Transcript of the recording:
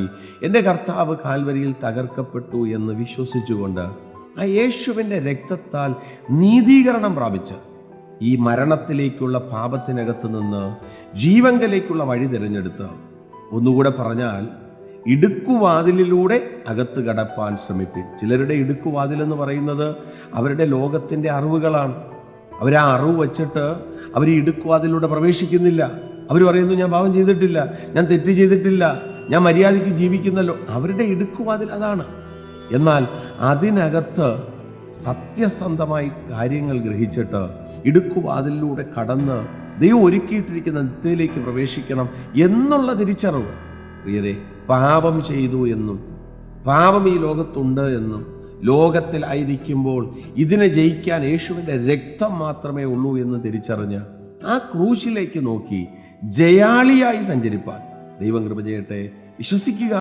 മനസ്സിലാക്കി എൻ്റെ കർത്താവ് കാൽവരിയിൽ തകർക്കപ്പെട്ടു എന്ന് വിശ്വസിച്ചുകൊണ്ട് ആ യേശുവിൻ്റെ രക്തത്താൽ നീതീകരണം പ്രാപിച്ച് ഈ മരണത്തിലേക്കുള്ള പാപത്തിനകത്ത് നിന്ന് ജീവങ്കലേക്കുള്ള വഴി തിരഞ്ഞെടുത്ത്, ഒന്നുകൂടെ പറഞ്ഞാൽ ഇടുക്കുവാതിലിലൂടെ അകത്ത് കടപ്പാൻ ശ്രമിപ്പിൻ. ചിലരുടെ ഇടുക്കുവാതിലെന്ന് പറയുന്നത് അവരുടെ ലോകത്തിൻ്റെ അറിവുകളാണ്. അവരാ അറിവ് വച്ചിട്ട് അവർ ഇടുക്കുവാതിലൂടെ പ്രവേശിക്കുന്നില്ല. അവർ പറയുന്നു, ഞാൻ പാപം ചെയ്തിട്ടില്ല, ഞാൻ തെറ്റ് ചെയ്തിട്ടില്ല, ഞാൻ മര്യാദയ്ക്ക് ജീവിക്കുന്നല്ലോ. അവരുടെ ഇടുക്കുവാതിൽ അതാണ്. എന്നാൽ അതിനകത്ത് സത്യസന്ധമായി കാര്യങ്ങൾ ഗ്രഹിച്ചിട്ട് ഇടുക്കുവാതിലൂടെ കടന്ന് ദൈവം ഒരുക്കിയിട്ടിരിക്കുന്ന നിത്യത്തിലേക്ക് പ്രവേശിക്കണം എന്നുള്ള തിരിച്ചറിവ്. പ്രിയരെ, പാപം ചെയ്തു എന്നും പാപം ഈ ലോകത്തുണ്ട് എന്നും ലോകത്തിലായിരിക്കുമ്പോൾ ഇതിനെ ജയിക്കാൻ യേശുവിൻ്റെ രക്തം മാത്രമേ ഉള്ളൂ എന്ന് തിരിച്ചറിഞ്ഞ് ആ ക്രൂശിലേക്ക് നോക്കി ജയാളിയായി സഞ്ചരിപ്പാൻ ദൈവം കൃപ ചെയ്യട്ടെ. വിശ്വസിക്കുക.